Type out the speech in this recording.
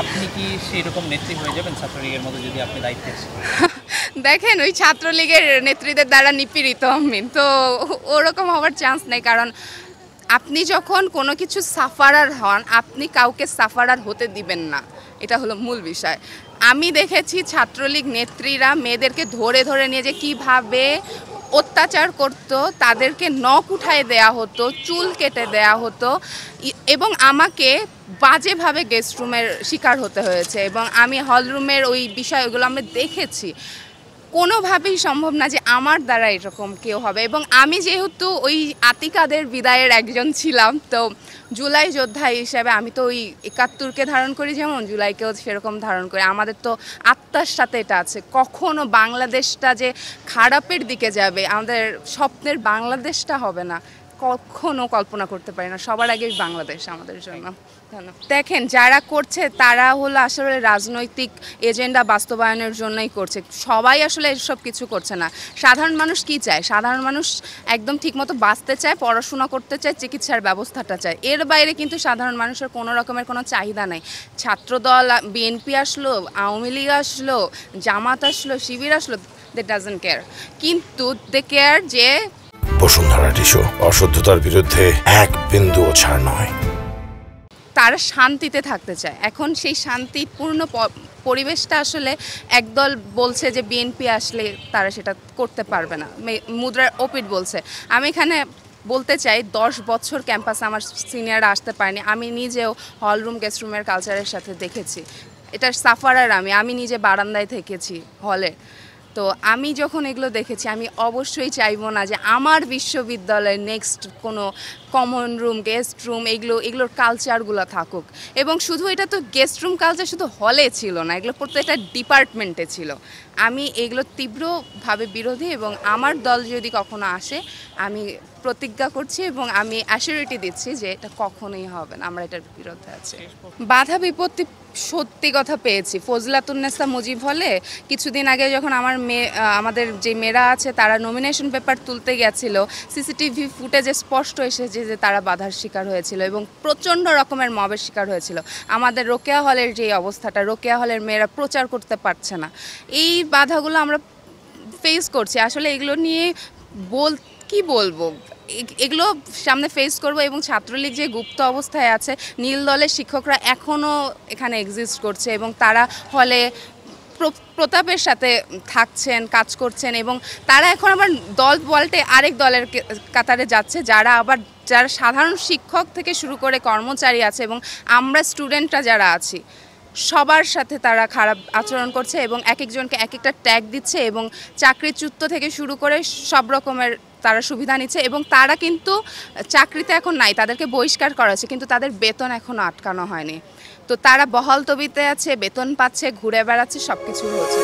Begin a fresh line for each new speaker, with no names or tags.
আপনি কি সেরকম নেত্রী হয়ে যাবেন ছাত্রলীগের মতো যদি আপনি দায়িত্বে আসেন?
দেখেন ওই ছাত্রলীগের নেত্রীদের দ্বারা নিপীড়িত আমি তো, ওরকম হওয়ার চান্স নেই। কারণ আপনি যখন কোনো কিছু সাফারার হন, আপনি কাউকে সাফারার হতে দিবেন না, এটা হলো মূল বিষয়। আমি দেখেছি ছাত্রলীগ নেত্রীরা মেয়েদেরকে ধরে ধরে নিয়ে যে কীভাবে অত্যাচার করত, তাদেরকে নখ উঠায় দেয়া হতো, চুল কেটে দেয়া হতো, এবং আমাকে বাজেভাবে গেস্ট রুমের শিকার হতে হয়েছে। এবং আমি হল রুমের ওই বিষয়গুলো আমি দেখেছি। কোনোভাবেই সম্ভব না যে আমার দ্বারা এরকম কেউ হবে। এবং আমি যেহেতু ওই আতিকাদের বিদায়ের একজন ছিলাম, তো জুলাই যোদ্ধা হিসেবে আমি তো ওই ৭১কে ধারণ করি, যেমন জুলাইকেও সেরকম ধারণ করি। আমাদের তো আত্মার সাথে এটা আছে। কখনো বাংলাদেশটা যে খারাপের দিকে যাবে, আমাদের স্বপ্নের বাংলাদেশটা হবে না, কখনো কল্পনা করতে পারি না। সবার আগে বাংলাদেশ আমাদের জন্য। দেখেন যারা করছে তারা হলো আসলে রাজনৈতিক এজেন্ডা বাস্তবায়নের জন্যই করছে। সবাই আসলে এসব কিছু করছে না। সাধারণ মানুষ কি চায়? সাধারণ মানুষ একদম ঠিকমতো বাঁচতে চায়, পড়াশোনা করতে চায়, চিকিৎসার ব্যবস্থাটা চায়। এর বাইরে কিন্তু সাধারণ মানুষের কোনো রকমের কোনো চাহিদা নেই। ছাত্রদল, বিএনপি আসলো, আওয়ামী লীগ আসলো, জামাত আসলো, শিবির আসলো, দে ডাজন্ট কেয়ার। কিন্তু দে কেয়ার যে
বসুন্ধরা টিস্যু অশুদ্ধতার বিরুদ্ধে এক বিন্দুও ছাড় নয়।
তারা শান্তিতে থাকতে চায়। এখন সেই শান্তিপূর্ণ পরিবেশটা আসলে একদল বলছে যে বিএনপি আসলে তারা সেটা করতে পারবে না। মুদ্রার ওপিট বলছে। আমি এখানে বলতে চাই 10 বছর ক্যাম্পাসে আমার সিনিয়ররা আসতে পারেনি। আমি নিজেও হল রুম, গেস্ট রুমের কালচারের সাথে দেখেছি। এটার সাফারার আমি নিজে বারান্দায় থেকেছি হলে। তো আমি যখন এগুলো দেখেছি, আমি অবশ্যই চাইবো না যে আমার বিশ্ববিদ্যালয়ের নেক্সট কোনো কমন রুম, গেস্ট রুম এগুলোর কালচারগুলো থাকুক। এবং শুধু এটা তো গেস্ট রুম কালচার শুধু হলে ছিল না, এগুলো প্রত্যেকটা ডিপার্টমেন্টে ছিল। আমি এগুলো তীব্রভাবে বিরোধী, এবং আমার দল যদি কখনো আসে, আমি প্রতিজ্ঞা করছি এবং আমি অ্যাসিউরিটি দিচ্ছি যে এটা কখনোই হবে না। আমরা এটার বিরুদ্ধে আছি। বাধা বিপত্তি সত্যি কথা পেয়েছি। ফজলাতুন্নেসা মুজিব হলে কিছুদিন আগে যখন আমাদের যে মেয়েরা আছে তারা নমিনেশন পেপার তুলতে গেছিল, সিসিটিভি ফুটেজে স্পষ্ট এসেছে যে তারা বাধার শিকার হয়েছিল এবং প্রচণ্ড রকমের মবের শিকার হয়েছিল। আমাদের রোকেয়া হলের যে অবস্থাটা, রোকেয়া হলের মেয়েরা প্রচার করতে পারছে না। এই বাধাগুলো আমরা ফেস করছি। আসলে এগুলো নিয়ে কি বলবো, এগুলো সামনে ফেস করব। এবং ছাত্রলীগ যে গুপ্ত অবস্থায় আছে, নীল দলের শিক্ষকরা এখনও এখানে এক্সিস্ট করছে এবং তারা হলে প্রতাপের সাথে থাকছেন, কাজ করছেন, এবং তারা এখন আবার দল বলতে আরেক দলের কাতারে যাচ্ছে, যারা সাধারণ শিক্ষক থেকে শুরু করে কর্মচারী আছে এবং আমরা স্টুডেন্টরা যারা আছি সবার সাথে তারা খারাপ আচরণ করছে এবং এক একজনকে এক একটা ট্যাগ দিচ্ছে এবং চাকরিচ্যুত থেকে শুরু করে সব রকমের তারা সুবিধা নিচ্ছে। এবং তারা কিন্তু চাকরিতে এখন নাই, তাদেরকে বহিষ্কার করা হয়েছে, কিন্তু তাদের বেতন এখনও আটকানো হয়নি। তো তারা বহাল তবিতে আছে, বেতন পাচ্ছে, ঘুরে বেড়াচ্ছে, সব কিছু হচ্ছে।